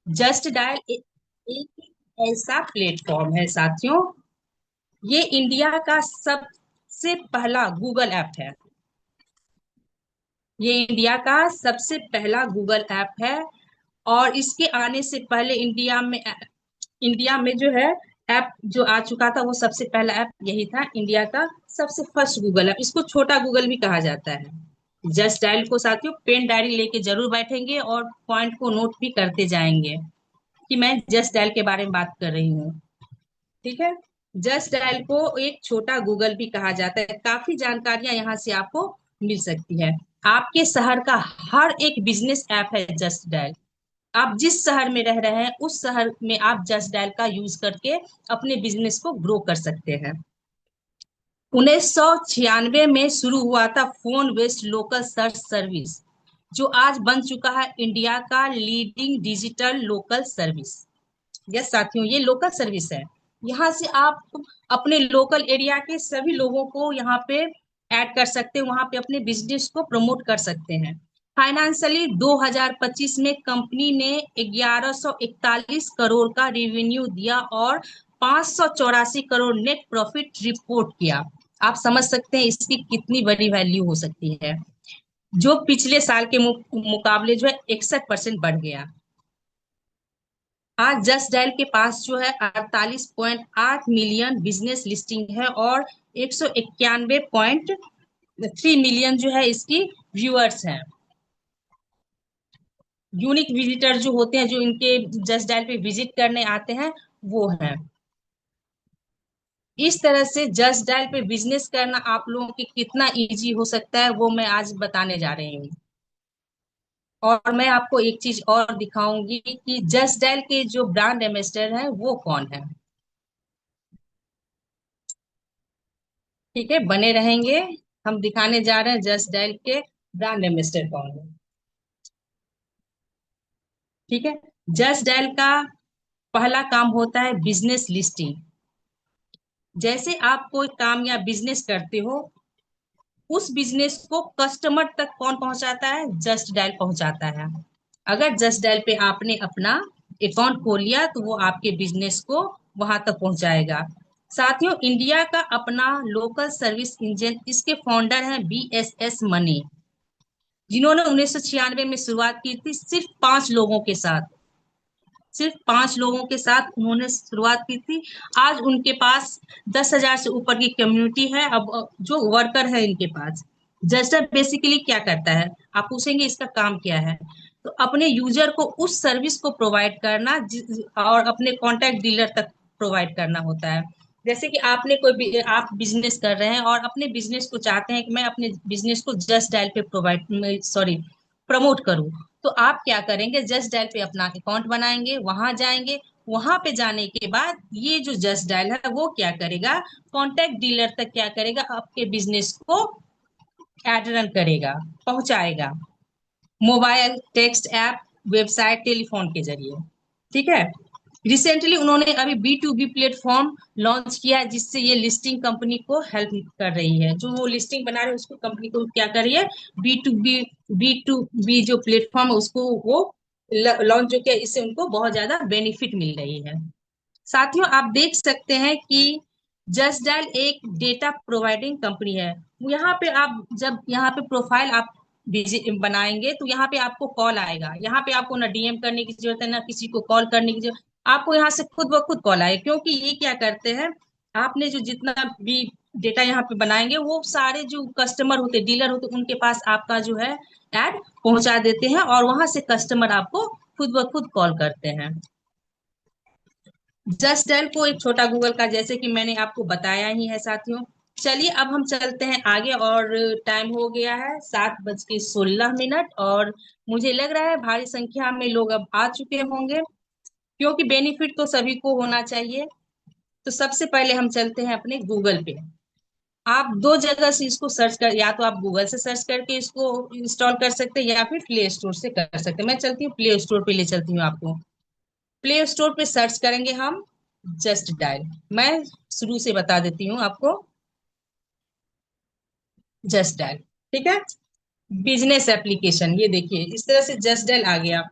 Just dial एक ऐसा platform है साथियों, ये इंडिया का सबसे पहला गूगल ऐप है। ये इंडिया का सबसे पहला गूगल ऐप है। और इसके आने से पहले इंडिया में जो है ऐप जो आ चुका था, वो सबसे पहला ऐप यही था। इंडिया का सबसे फर्स्ट गूगल ऐप, इसको छोटा गूगल भी कहा जाता है। जस्ट डायल को साथियों पेन डायरी लेके जरूर बैठेंगे और पॉइंट को नोट भी करते जाएंगे कि मैं जस्ट डायल के बारे में बात कर रही हूँ। ठीक है। जस्ट डायल को एक छोटा गूगल भी कहा जाता है। काफी जानकारियां यहाँ से आपको मिल सकती है। आपके शहर का हर एक बिजनेस ऐप है जस्ट डायल। आप जिस शहर में रह रहे हैं उस शहर में आप जस्ट डायल का यूज करके अपने बिजनेस को ग्रो कर सकते हैं। 1996 में शुरू हुआ था phone based local search service, जो आज बन चुका है इंडिया का leading digital local service. Yes साथियों, ये लोकल सर्विस है। यहाँ से आप अपने लोकल एरिया के सभी लोगों को यहाँ पे ऐड कर सकते हैं, वहां पे अपने बिजनेस को प्रमोट कर सकते हैं। फाइनेंशियली 2025 में कंपनी ने 1141 करोड़ का रेवेन्यू दिया और 584 करोड़ नेट प्रॉफिट रिपोर्ट किया। आप समझ सकते हैं इसकी कितनी बड़ी वैल्यू हो सकती है, जो पिछले साल के मुकाबले जो है 61% बढ़ गया। आज जस्ट डायल के पास जो है 48.8 मिलियन बिजनेस लिस्टिंग है और 191.3 मिलियन जो है इसकी व्यूअर्स हैं। यूनिक विजिटर जो होते हैं, जो इनके जस्ट डायल पे विजिट करने आते हैं, वो हैं। इस तरह से जस्ट डायल पे बिजनेस करना आप लोगों के कितना इजी हो सकता है, वो मैं आज बताने जा रही हूँ। और मैं आपको एक चीज और दिखाऊंगी कि जस्ट डायल के जो ब्रांड एम्बेसडर हैं वो कौन है। ठीक है, बने रहेंगे। हम दिखाने जा रहे हैं जस्ट डायल के ब्रांड एम्बेसडर कौन है। ठीक है। जस्ट डायल का पहला काम होता है बिजनेस लिस्टिंग। जैसे आप कोई काम या बिजनेस करते हो, उस बिजनेस को कस्टमर तक कौन पहुंचाता है? जस्ट डायल पहुंचाता है। अगर जस्ट डायल पे आपने अपना अकाउंट खोल लिया तो वो आपके बिजनेस को वहां तक पहुंचाएगा। साथियों, इंडिया का अपना लोकल सर्विस इंजन, इसके फाउंडर हैं BSS मनी, जिन्होंने 1996 में शुरुआत की थी सिर्फ 5 लोगों के साथ। सिर्फ 5 लोगों के साथ उन्होंने शुरुआत की थी। आज उनके पास 10,000 से ऊपर की कम्युनिटी है। अब जो वर्कर है इनके पास, जस्टर बेसिकली क्या करता है, आप पूछेंगे इसका काम क्या है। तो अपने यूजर को उस सर्विस को प्रोवाइड करना, और अपने कॉन्टैक्ट डीलर तक प्रोवाइड करना होता है। जैसे कि आप बिजनेस कर रहे हैं और अपने बिजनेस को चाहते हैं कि मैं अपने बिजनेस को जस्ट डायल पे प्रमोट करूं। तो आप क्या करेंगे, जस्ट डायल पे अपना अकाउंट बनाएंगे, वहां जाएंगे। वहां पे जाने के बाद ये जो जस्ट डायल है वो क्या करेगा, कॉन्टैक्ट डीलर तक क्या करेगा, आपके बिजनेस को एड रन करेगा, पहुंचाएगा। Mobile, text app, website, telephone के जरिए। ठीक है। रिसेंटली उन्होंने अभी B2B प्लेटफॉर्म लॉन्च किया है, जिससे ये लिस्टिंग कंपनी को हेल्प कर रही है। जो वो लिस्टिंग बना रहे हैं उसको, कंपनी को क्या कर रही है, B2B जो प्लेटफॉर्म है उसको वो लॉन्च जो किया, इससे उनको बहुत ज्यादा बेनिफिट मिल रही है। साथियों, आप देख सकते हैं कि जस्ट डायल एक डेटा प्रोवाइडिंग कंपनी है। यहाँ पे आप जब यहाँ पे प्रोफाइल आप बनाएंगे तो यहाँ पे आपको कॉल आएगा। यहाँ पे आपको ना DM करने की जरूरत है, ना किसी को कॉल करने की जरूरत। आपको यहाँ से खुद ब खुद कॉल आएगा, क्योंकि ये क्या करते हैं, आपने जो जितना भी डेटा यहाँ पे बनाएंगे, वो सारे जो कस्टमर होते, डीलर होते, उनके पास आपका जो है एड पहुंचा देते हैं, और वहां से कस्टमर आपको खुद ब खुद कॉल करते हैं। जस्ट डायल को एक छोटा गूगल का, जैसे कि मैंने आपको बताया ही है साथियों। चलिए अब हम चलते हैं आगे, और टाइम हो गया है 7:16, और मुझे लग रहा है भारी संख्या में लोग अब आ चुके होंगे, क्योंकि बेनिफिट तो सभी को होना चाहिए। तो सबसे पहले हम चलते हैं अपने गूगल पे। आप दो जगह से इसको सर्च कर, या तो आप गूगल से सर्च करके इसको इंस्टॉल कर सकते हैं, या फिर प्ले स्टोर से कर सकते हैं। मैं चलती हूँ प्ले स्टोर पे, ले चलती हूँ आपको। प्ले स्टोर पे सर्च करेंगे हम जस्ट डायल। मैं शुरू से बता देती हूँ आपको, जस्ट डायल। ठीक है। बिजनेस एप्लीकेशन, ये देखिए इस तरह से जस्ट डायल आ गया।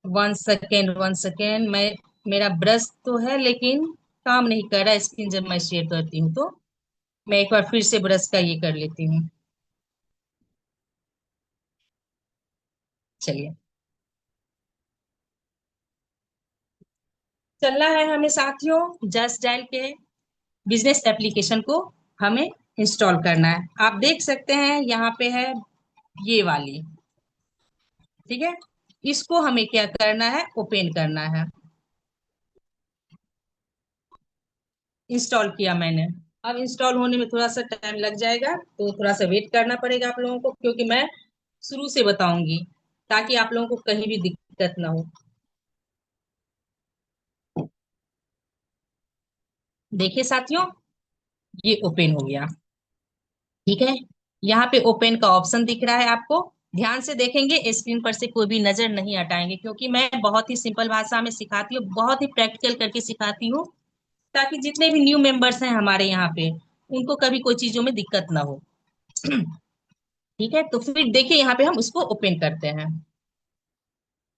वन सेकेंड, मैं मेरा ब्रश तो है लेकिन काम नहीं कर रहा है स्क्रीन जब मैं शेयर करती हूँ तो। मैं एक बार फिर से ब्रश का ये कर लेती हूँ। चलिए, चलना है हमें साथियों जस्ट डायल के बिजनेस एप्लीकेशन को हमें इंस्टॉल करना है। आप देख सकते हैं यहाँ पे है ये वाली, ठीक है। इसको हमें क्या करना है, ओपन करना है। इंस्टॉल किया मैंने। अब इंस्टॉल होने में थोड़ा सा टाइम लग जाएगा, तो थोड़ा सा वेट करना पड़ेगा आप लोगों को, क्योंकि मैं शुरू से बताऊंगी ताकि आप लोगों को कहीं भी दिक्कत ना हो। देखिए साथियों, ये ओपन हो गया, ठीक है। यहाँ पे ओपन का ऑप्शन दिख रहा है आपको। ध्यान से देखेंगे, स्क्रीन पर से कोई भी नजर नहीं हटाएंगे, क्योंकि मैं बहुत ही सिंपल भाषा में सिखाती हूँ, बहुत ही प्रैक्टिकल करके सिखाती हूँ, ताकि जितने भी न्यू मेंबर्स हैं हमारे यहाँ पे, उनको कभी कोई चीजों में दिक्कत ना हो। ठीक है, तो फिर देखिए यहाँ पे हम उसको ओपन करते हैं।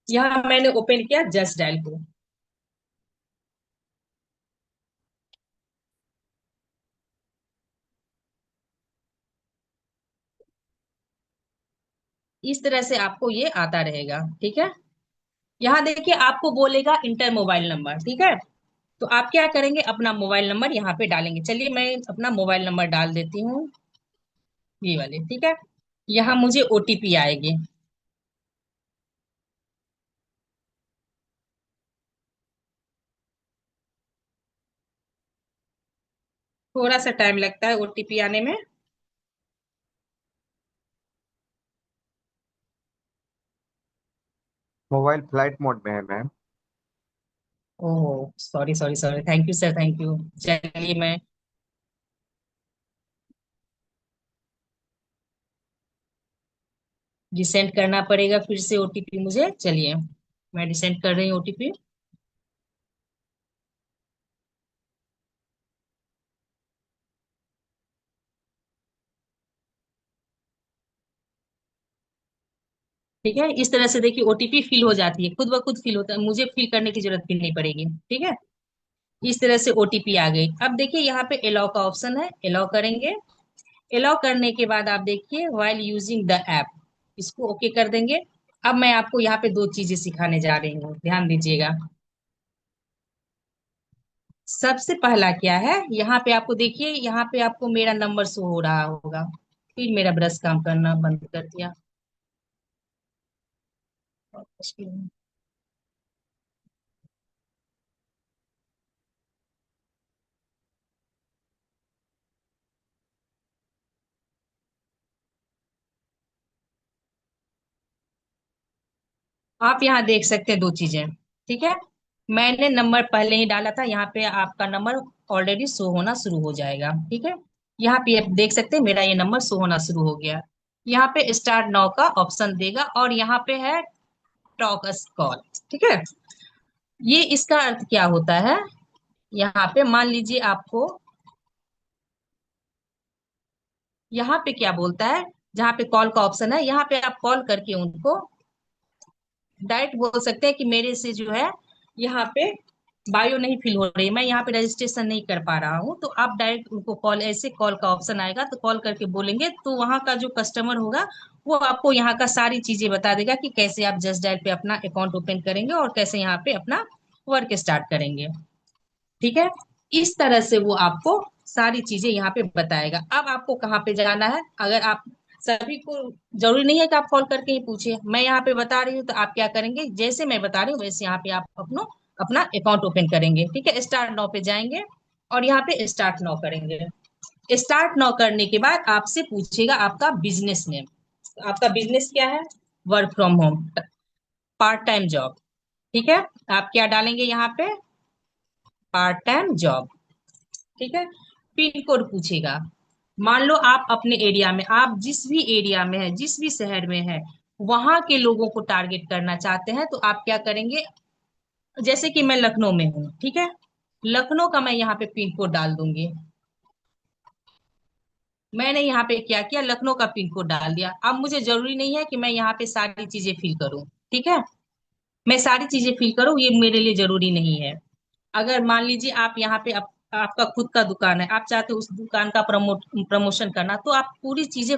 यहाँ मैंने ओपन किया जस्ट डायल को। इस तरह से आपको ये आता रहेगा, ठीक है। यहाँ देखिए आपको बोलेगा इंटर मोबाइल नंबर, ठीक है। तो आप क्या करेंगे, अपना मोबाइल नंबर यहाँ पे डालेंगे। चलिए मैं अपना मोबाइल नंबर डाल देती हूँ, ये वाले, ठीक है। यहाँ मुझे ओटीपी आएगी। थोड़ा सा टाइम लगता है ओटीपी आने में। मोबाइल फ्लाइट मोड में है ma'am. Oh, sorry sorry sorry, thank you sir, thank you. चलिए मैं रिसेंड करना पड़ेगा फिर से ओटीपी मुझे। चलिए मैं रिसेंड कर रही हूँ ओटीपी। ठीक है, इस तरह से देखिए ओटीपी फिल हो जाती है, खुद ब खुद फिल होता है, मुझे फिल करने की जरूरत भी नहीं पड़ेगी, ठीक है। इस तरह से ओटीपी आ गई। अब देखिए यहाँ पे अलाउ का ऑप्शन है, अलाउ करेंगे। अलाउ करने के बाद आप देखिए व्हाइल यूजिंग द ऐप, इसको ओके कर देंगे। अब मैं आपको यहाँ पे दो चीजें सिखाने जा रही हूँ, ध्यान दीजिएगा। सबसे पहला क्या है, यहाँ पे आपको देखिए, यहाँ पे आपको मेरा नंबर शो हो रहा होगा। फिर मेरा ब्रश काम करना बंद कर दिया। आप यहाँ देख सकते हैं दो चीजें, ठीक है। मैंने नंबर पहले ही डाला था, यहाँ पे आपका नंबर ऑलरेडी शो होना शुरू हो जाएगा, ठीक है। यहाँ पे आप देख सकते हैं मेरा ये नंबर शो होना शुरू हो गया। यहाँ पे स्टार्ट नाउ का ऑप्शन देगा, और यहाँ पे है टॉक अस कॉल, ठीक है। ये इसका अर्थ क्या होता है, यहाँ पे मान लीजिए आपको, यहाँ पे क्या बोलता है, जहाँ पे कॉल का ऑप्शन है, यहाँ पे आप कॉल करके उनको डायरेक्ट बोल सकते हैं कि मेरे से जो है यहाँ पे बायो नहीं फिल हो रही, मैं यहाँ पे रजिस्ट्रेशन नहीं कर पा रहा हूँ, तो आप डायरेक्ट उनको कॉल, ऐसे कॉल का ऑप्शन आएगा तो कॉल करके बोलेंगे, तो वहां का जो कस्टमर होगा वो आपको यहाँ का सारी चीजें बता देगा कि कैसे आप जस्ट डायल पे अपना अकाउंट ओपन करेंगे और कैसे यहाँ पे अपना वर्क स्टार्ट करेंगे, ठीक है। इस तरह से वो आपको सारी चीजें यहाँ पे बताएगा। अब आपको कहाँ पे जाना है, अगर आप सभी को, जरूरी नहीं है कि आप कॉल करके ही पूछिए, मैं यहाँ पे बता रही हूँ तो आप क्या करेंगे, जैसे मैं बता रही हूँ वैसे यहाँ पे आप अपना अकाउंट ओपन करेंगे, ठीक है। स्टार्ट नाउ पे जाएंगे और यहाँ पे स्टार्ट नाउ करेंगे। स्टार्ट नाउ करने के बाद आपसे पूछेगा आपका बिजनेस नेम। आपका बिजनेस क्या है, work from home, part time job, ठीक है। आप क्या डालेंगे यहाँ पे, पार्ट टाइम जॉब, ठीक है। पिन कोड पूछेगा। मान लो आप अपने एरिया में, आप जिस भी एरिया में है, जिस भी शहर में है, वहां के लोगों को टारगेट करना चाहते हैं, तो आप क्या करेंगे, जैसे कि मैं लखनऊ में हूँ, ठीक है। लखनऊ का मैं यहाँ पे पिन कोड डाल दूंगी। मैंने यहाँ पे क्या किया, लखनऊ का पिन कोड डाल दिया। अब मुझे जरूरी नहीं है कि मैं यहाँ पे सारी चीजें फिल करूँ, ठीक है। मैं सारी चीजें फिल करूँ, ये मेरे लिए जरूरी नहीं है। अगर मान लीजिए आप यहाँ पे आपका खुद का दुकान है, आप चाहते हो उस दुकान का प्रमोशन करना, तो आप पूरी चीजें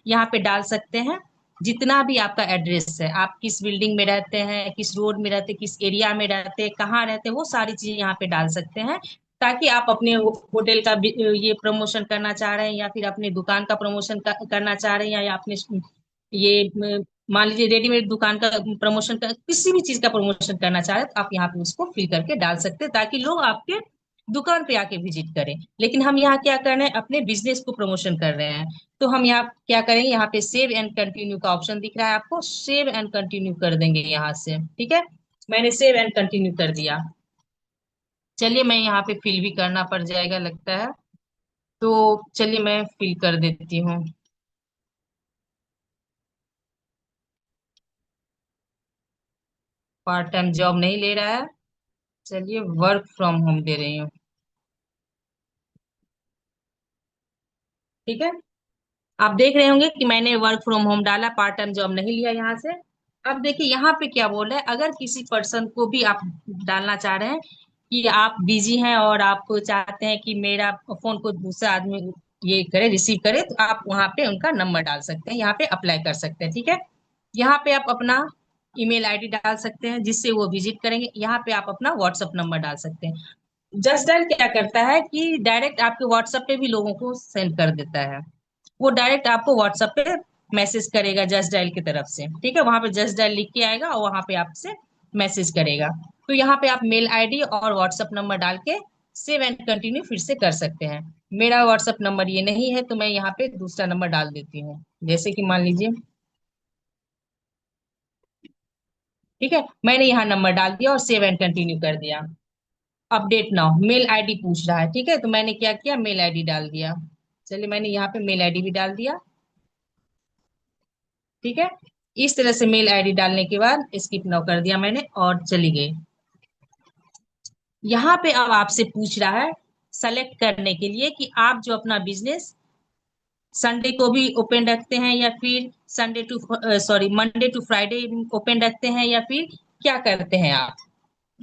यहाँ पे डाल सकते हैं। जितना भी आपका एड्रेस है, आप किस बिल्डिंग में रहते हैं, किस रोड में रहते हैं, किस एरिया में रहते हैं, कहाँ रहते हैं, वो सारी चीजें यहाँ पे डाल सकते हैं। ताकि आप अपने होटल का ये प्रमोशन करना चाह रहे हैं, या फिर अपने दुकान का प्रमोशन करना चाह रहे हैं, या अपने ये मान लीजिए रेडीमेड दुकान का प्रमोशन कर, किसी भी चीज का प्रमोशन करना चाह रहे हैं, तो आप यहाँ पे उसको फिल करके डाल सकते हैं, ताकि लोग आपके दुकान पे आके विजिट करें। लेकिन हम यहाँ क्या कर रहे हैं, अपने बिजनेस को प्रमोशन कर रहे हैं। तो हम यहाँ क्या करेंगे, यहाँ पे सेव एंड कंटिन्यू का ऑप्शन दिख रहा है आपको, सेव एंड कंटिन्यू कर देंगे यहाँ से। ठीक है, मैंने सेव एंड कंटिन्यू कर दिया। चलिए, मैं यहाँ पे फिल भी करना पड़ जाएगा लगता है, तो चलिए मैं फिल कर देती हूँ। पार्ट टाइम जॉब नहीं ले रहा है, चलिए वर्क फ्रॉम होम दे रही हूँ। ठीक है, आप देख रहे होंगे कि मैंने वर्क फ्रॉम होम डाला, पार्ट टाइम जॉब नहीं लिया यहाँ से। अब देखिए यहाँ पे क्या बोल रहा है, अगर किसी पर्सन को भी आप डालना चाह रहे हैं कि आप बिजी हैं और आप चाहते हैं कि मेरा फोन को दूसरा आदमी ये करे, रिसीव करे, तो आप वहाँ पे उनका नंबर डाल सकते हैं, यहाँ पे अप्लाई कर सकते हैं। ठीक है, यहाँ पे आप अपना ईमेल आईडी डाल सकते हैं जिससे वो विजिट करेंगे। यहाँ पे आप अपना व्हाट्सअप नंबर डाल सकते हैं। जस्ट डायल क्या करता है कि डायरेक्ट आपके व्हाट्सएप पे भी लोगों को सेंड कर देता है। वो डायरेक्ट आपको व्हाट्सएप पे मैसेज करेगा जस्ट डायल की तरफ से। ठीक है, वहां पे जस्ट डायल लिख के आएगा और वहां पे आपसे मैसेज करेगा। तो यहाँ पे आप मेल आईडी और व्हाट्सएप नंबर डाल के सेव एंड कंटिन्यू फिर से कर सकते हैं। मेरा व्हाट्सएप नंबर ये नहीं है, तो मैं यहाँ पे दूसरा नंबर डाल देती हूँ। जैसे कि मान लीजिए, ठीक है, मैंने यहाँ नंबर डाल दिया और सेव एंड कंटिन्यू कर दिया। अपडेट नाउ मेल आईडी पूछ रहा है। ठीक है, तो मैंने क्या किया, मेल आईडी डाल दिया। चलिए, मैंने यहाँ पे मेल आईडी भी डाल दिया। ठीक है, इस तरह से मेल आईडी डालने के बाद स्किप नाउ कर दिया मैंने और चली गई। यहाँ पे अब आपसे पूछ रहा है सेलेक्ट करने के लिए कि आप जो अपना बिजनेस संडे को भी ओपन रखते हैं, या फिर Sunday to sorry Monday to Friday open रखते हैं, या फिर क्या करते हैं आप।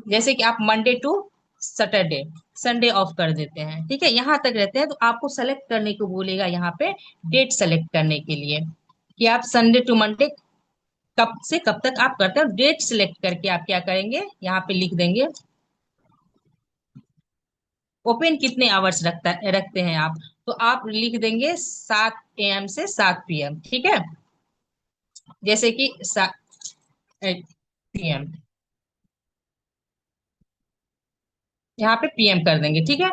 जैसे कि आप Monday to Saturday, Sunday off कर देते हैं। ठीक है, यहाँ तक रहते हैं, तो आपको सेलेक्ट करने को बोलेगा यहाँ पे डेट सेलेक्ट करने के लिए, कि आप संडे टू मंडे कब से कब तक आप करते हैं। डेट सिलेक्ट करके आप क्या करेंगे, यहाँ पे लिख देंगे ओपन कितने आवर्स रखते हैं आप। तो आप लिख देंगे 7 AM से 7 PM। ठीक है, जैसे कि 8 PM, यहाँ पे PM कर देंगे। ठीक है,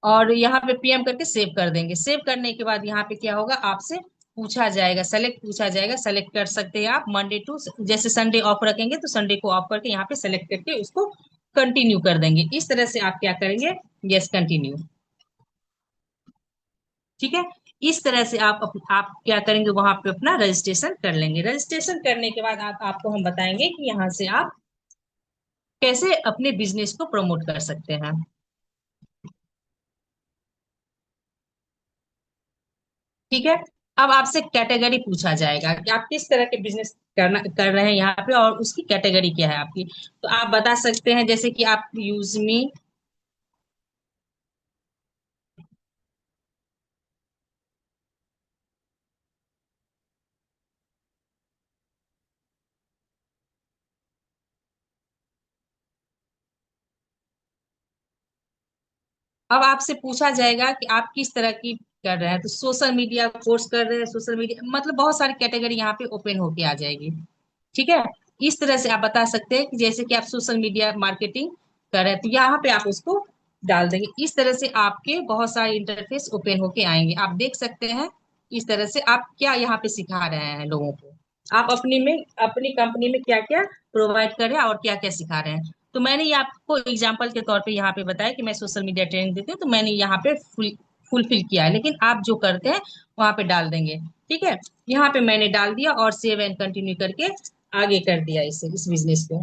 और यहाँ पे PM करके सेव कर देंगे। सेव करने के बाद यहाँ पे क्या होगा, आपसे पूछा जाएगा, सेलेक्ट पूछा जाएगा। सेलेक्ट कर सकते हैं आप मंडे टू, जैसे संडे ऑफ रखेंगे तो संडे को ऑफ करके यहाँ पे सेलेक्ट करके उसको कंटिन्यू कर देंगे। इस तरह से आप क्या करेंगे, यस कंटिन्यू। ठीक है, इस तरह से आप क्या करेंगे, वहां पे अपना रजिस्ट्रेशन कर लेंगे। रजिस्ट्रेशन करने के बाद आपको हम बताएंगे कि यहाँ से आप कैसे अपने बिजनेस को प्रमोट कर सकते हैं। ठीक है, अब आपसे कैटेगरी पूछा जाएगा कि आप किस तरह के बिजनेस कर रहे हैं यहाँ पे, और उसकी कैटेगरी क्या है आपकी। तो आप बता सकते हैं, जैसे कि आप यूज मी, अब आपसे पूछा जाएगा कि आप किस तरह की कर रहे हैं। तो सोशल मीडिया कोर्स कर रहे हैं, सोशल मीडिया मतलब बहुत सारी कैटेगरी यहाँ पे ओपन होके आ जाएगी। ठीक है, इस तरह से आप बता सकते हैं कि जैसे कि आप सोशल मीडिया मार्केटिंग कर रहे हैं, तो यहाँ पे आप उसको डाल देंगे। इस तरह से आपके बहुत सारे इंटरफेस ओपन होके आएंगे, आप देख सकते हैं। इस तरह से आप क्या यहाँ पे सिखा रहे हैं लोगों को, आप अपनी कंपनी में क्या क्या प्रोवाइड कर रहे हैं और क्या क्या सिखा रहे हैं। तो मैंने ये आपको एग्जाम्पल के तौर पे यहाँ पे बताया कि मैं सोशल मीडिया ट्रेनिंग देती हूँ, तो मैंने यहाँ पे फुलफिल किया है। लेकिन आप जो करते हैं वहां पे डाल देंगे। ठीक है, यहाँ पे मैंने डाल दिया और सेव एंड कंटिन्यू करके आगे कर दिया इस बिजनेस को।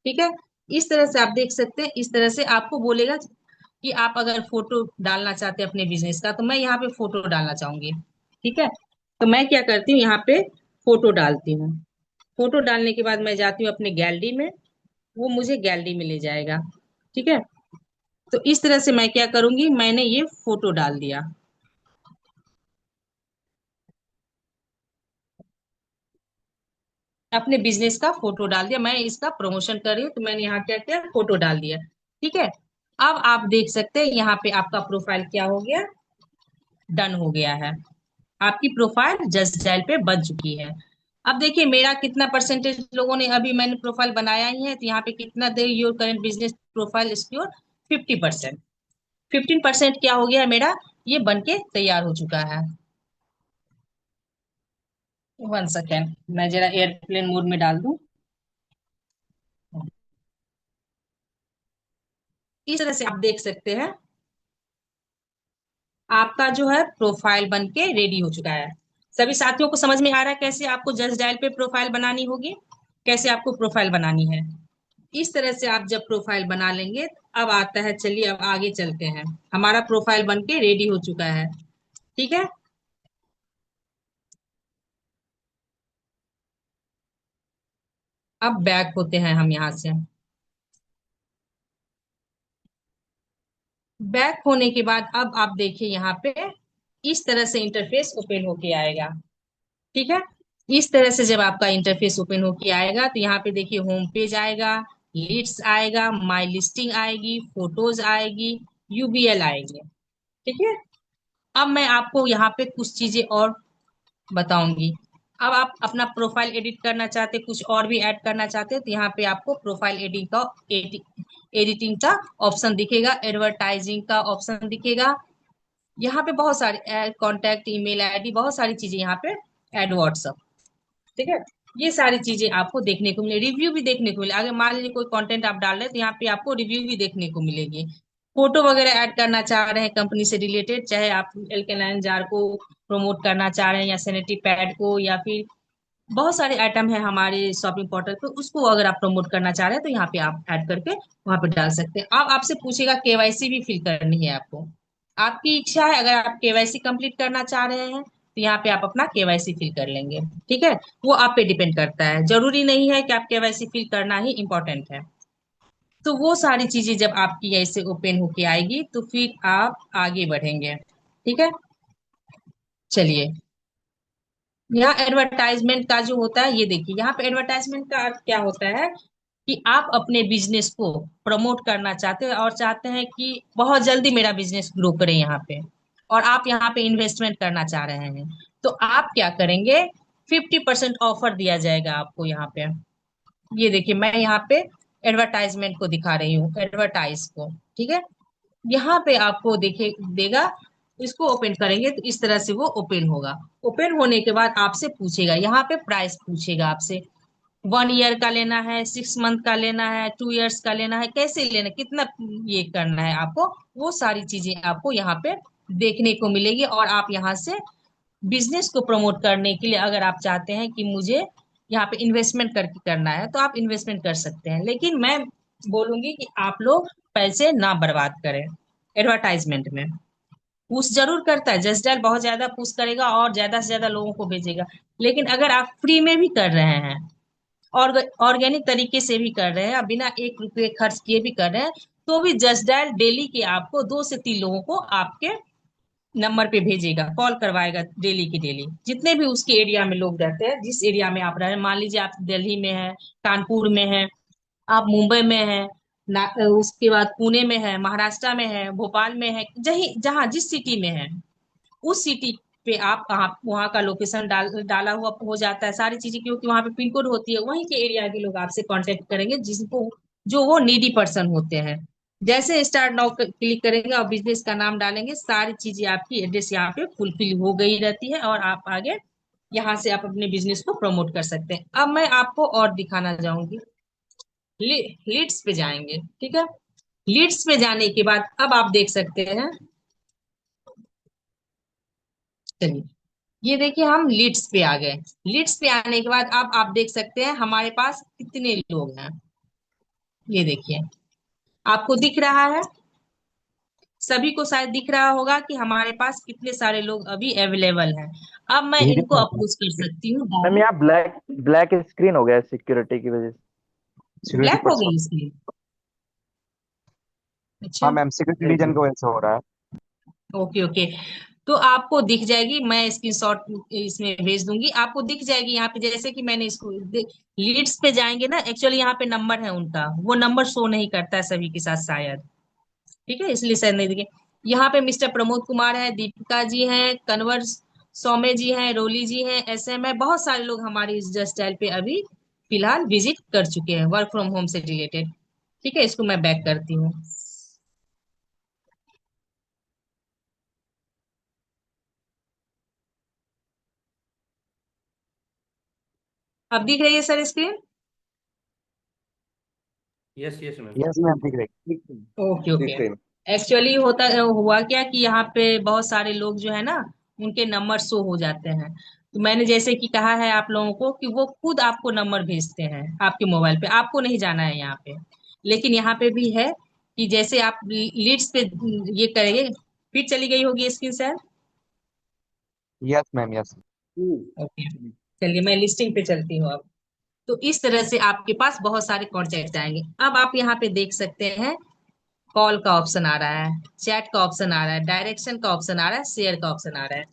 ठीक है, इस तरह से आप देख सकते हैं। इस तरह से आपको बोलेगा कि आप अगर फोटो डालना चाहते हैं अपने बिजनेस का, तो मैं यहाँ पे फोटो डालना चाहूंगी। ठीक है, तो मैं क्या करती हूँ, यहाँ पे फोटो डालती हूँ। फोटो डालने के बाद मैं जाती हूँ अपने गैलरी में, वो मुझे गैलरी में ले जाएगा। ठीक है। तो इस तरह से मैं क्या करूंगी, मैंने ये फोटो डाल दिया, अपने बिजनेस का फोटो डाल दिया, मैं इसका प्रमोशन कर रही हूँ तो मैंने यहाँ क्या किया, फोटो डाल दिया। ठीक है। अब आप देख सकते हैं यहाँ पे आपका प्रोफाइल क्या हो गया, डन हो गया है। आपकी प्रोफाइल जस्ट डायल पे बन चुकी है। अब देखिए मेरा कितना परसेंटेज लोगों ने, अभी मैंने प्रोफाइल बनाया ही है तो यहाँ पे कितना दे, your current business profile secure 50%। 15% क्या हो गया है मेरा, ये बन के तैयार हो चुका है। 1 सेकेंड, मैं जरा एयरप्लेन मोड में डाल दूं। इस तरह से आप देख सकते हैं आपका जो है प्रोफाइल बन के रेडी हो चुका है। सभी साथियों को समझ में आ रहा है कैसे आपको जस्ट डायल पे प्रोफाइल बनानी होगी, कैसे आपको प्रोफाइल बनानी है। इस तरह से आप जब प्रोफाइल बना लेंगे, अब आता है, चलिए अब आगे चलते हैं। हमारा प्रोफाइल बन के रेडी हो चुका है। ठीक है। अब बैक होते हैं हम यहाँ से। बैक होने के बाद अब आप देखिए यहाँ पे इस तरह से इंटरफेस ओपन होके आएगा। ठीक है। इस तरह से जब आपका इंटरफेस ओपन होके आएगा तो यहाँ पे देखिए होम पेज आएगा, लीड्स आएगा, माई लिस्टिंग आएगी, फोटोज आएगी, यूबीएल आएगी। ठीक है। अब मैं आपको यहाँ पे कुछ चीजें और बताऊंगी। अब आप अपना प्रोफाइल एडिट करना चाहते, कुछ और भी ऐड करना चाहते हैं तो यहाँ पे आपको प्रोफाइल एडिटिंग का ऑप्शन दिखेगा, एडवर्टाइजिंग का ऑप्शन दिखेगा। यहाँ पे बहुत सारे कॉन्टैक्ट, ईमेल आईडी, बहुत सारी चीजें यहाँ पे, ऐड व्हाट्सअप। ठीक है। ये सारी चीजें आपको देखने को मिले, रिव्यू भी देखने को मिले। अगर मान लीजिए कोई कंटेंट आप डाल रहे हैं तो यहाँ पे आपको रिव्यू भी देखने को मिलेगी। फोटो वगैरह ऐड करना चाह रहे हैं कंपनी से रिलेटेड, चाहे आप एल्केलाइन जार को प्रमोट करना चाह रहे हैं या सैनिटरी पैड को, या फिर बहुत सारे आइटम है हमारे शॉपिंग पोर्टल पे, उसको अगर आप प्रमोट करना चाह रहे हैं तो यहाँ पे आप ऐड करके वहां पे डाल सकते हैं। अब आपसे पूछेगा केवाईसी भी फिल करनी है आपको, आपकी इच्छा है। अगर आप केवाईसी कंप्लीट करना चाह रहे हैं तो यहाँ पे आप अपना केवाईसी फिल कर लेंगे। ठीक है। वो आप पे डिपेंड करता है, जरूरी नहीं है कि आप केवाईसी फिल करना ही इम्पोर्टेंट है। तो वो सारी चीजें जब आपकी ऐसे ओपन होके आएगी तो फिर आप आगे बढ़ेंगे। ठीक है। चलिए, यहाँ एडवर्टाइजमेंट का जो होता है, ये देखिए यहाँ पे एडवर्टाइजमेंट का अर्थ क्या होता है कि आप अपने बिजनेस को प्रमोट करना चाहते हैं और चाहते हैं कि बहुत जल्दी मेरा बिजनेस ग्रो करे यहाँ पे, और आप यहाँ पे इन्वेस्टमेंट करना चाह रहे हैं। तो आप क्या करेंगे, 50% ऑफर दिया जाएगा आपको यहाँ पे। ये देखिए मैं यहाँ पे एडवर्टाइजमेंट को दिखा रही हूँ, एडवर्टाइज को। ठीक है। यहाँ पे आपको देखे देगा, इसको ओपन करेंगे तो इस तरह से वो ओपन होगा। ओपन होने के बाद आपसे पूछेगा, यहाँ पे प्राइस पूछेगा आपसे, 1 ईयर का लेना है, 6 मंथ का लेना है, 2 ईयर्स का लेना है, कैसे लेना है, कितना ये करना है आपको, वो सारी चीजें आपको यहाँ पे देखने को मिलेगी। और आप यहाँ से बिजनेस को प्रमोट करने के लिए अगर आप चाहते हैं कि मुझे यहाँ पे इन्वेस्टमेंट करके करना है तो आप इन्वेस्टमेंट कर सकते हैं, लेकिन मैं बोलूंगी कि आप लोग पैसे ना बर्बाद करें एडवर्टाइजमेंट में। पुश जरूर करता है, जस्ट डायल बहुत ज्यादा पुश करेगा और ज्यादा से ज्यादा लोगों को भेजेगा, लेकिन अगर आप फ्री में भी कर रहे हैं, ऑर्गेनिक तरीके से भी कर रहे हैं, आप बिना 1 रुपये खर्च किए भी कर रहे हैं, तो भी जस्ट डायल डेली के आपको 2 से 3 लोगों को आपके नंबर पे भेजेगा, कॉल करवाएगा डेली की डेली, जितने भी उसके एरिया में लोग रहते हैं, जिस एरिया में आप रह रहे हैं। मान लीजिए आप दिल्ली में हैं, कानपुर में हैं, आप मुंबई में हैं, उसके बाद पुणे में है, महाराष्ट्र में है, भोपाल में है, जही जहाँ जिस सिटी में है, उस सिटी पे आप कहाँ वहाँ का लोकेशन डाला हुआ हो जाता है सारी चीजें, क्योंकि वहाँ पे पिन कोड होती है, वहीं के एरिया के लोग आपसे कांटेक्ट करेंगे जिनको, जो वो नीडी पर्सन होते हैं। जैसे स्टार्ट नाउ क्लिक करेंगे और बिजनेस का नाम डालेंगे, सारी चीजें आपकी एड्रेस यहाँ पे फुलफिल हो गई रहती है और आप आगे यहाँ से आप अपने बिजनेस को प्रमोट कर सकते हैं। अब मैं आपको और दिखाना चाहूंगी, लीड्स पे जाएंगे। ठीक है। लीड्स पे जाने के बाद अब आप देख सकते हैं, चलिए ये देखिए हम लीड्स पे आ गए। लीड्स पे आने के बाद अब आप देख सकते हैं हमारे पास कितने लोग हैं। ये देखिए आपको दिख रहा है सभी को शायद दिख रहा होगा कि हमारे पास कितने सारे लोग अभी अवेलेबल हैं। अब मैं धीरे इनको से अप्रोच कर सकती हूँ मैम डायरेक्ट। यहाँ ब्लैक ब्लैक स्क्रीन हो गया सिक्योरिटी की वजह से। सिक्योरिटी ब्लैक हो पर्सन। गई इसकी। हाँ अच्छा। मैम, सिक्योरिटी यस रीजन की मैम। वजह से हो रहा है। Okay okay. तो आपको दिख जाएगी, मैं स्क्रीनशॉट इसमें भेज दूंगी, आपको दिख जाएगी यहाँ पे, जैसे कि मैंने इसको लीड्स पे जाएंगे ना, एक्चुअली यहाँ पे नंबर है उनका, वो नंबर शो नहीं करता है सभी के साथ शायद। ठीक है, इसलिए शायद नहीं दिखे। यहाँ पे मिस्टर प्रमोद कुमार है, दीपिका जी हैं, कन्वर सौम्य जी हैं, रोली जी हैं, SM है, बहुत सारे लोग हमारे इस जस्ट डायल पे अभी फिलहाल विजिट कर चुके हैं वर्क फ्रॉम होम से रिलेटेड। ठीक है, इसको मैं बैक करती हूँ। अब दिख रही है sir screen? Yes yes ma'am. Yes ma'am, दिख रही। ठीक है। Okay okay. दिख रही। एक्चुअली होता हुआ क्या कि यहाँ पे बहुत सारे लोग जो है ना, उनके नंबर शो हो जाते हैं। तो मैंने जैसे कि कहा है आप लोगों को कि वो खुद आपको नंबर भेजते हैं आपके मोबाइल पे, आपको नहीं जाना है यहाँ पे। लेकिन यहाँ पे भी है कि जैसे आप लीड्स पे ये करेंगे, फिर चली गई होगी screen sir. Yes ma'am, yes. Okay, चलिए मैं लिस्टिंग पे चलती हूँ अब। तो इस तरह से आपके पास बहुत सारे कॉन्टेक्ट आएंगे। अब आप यहाँ पे देख सकते हैं, कॉल का ऑप्शन आ रहा है, चैट का ऑप्शन आ रहा है, डायरेक्शन का ऑप्शन आ रहा है, शेयर का ऑप्शन आ रहा है।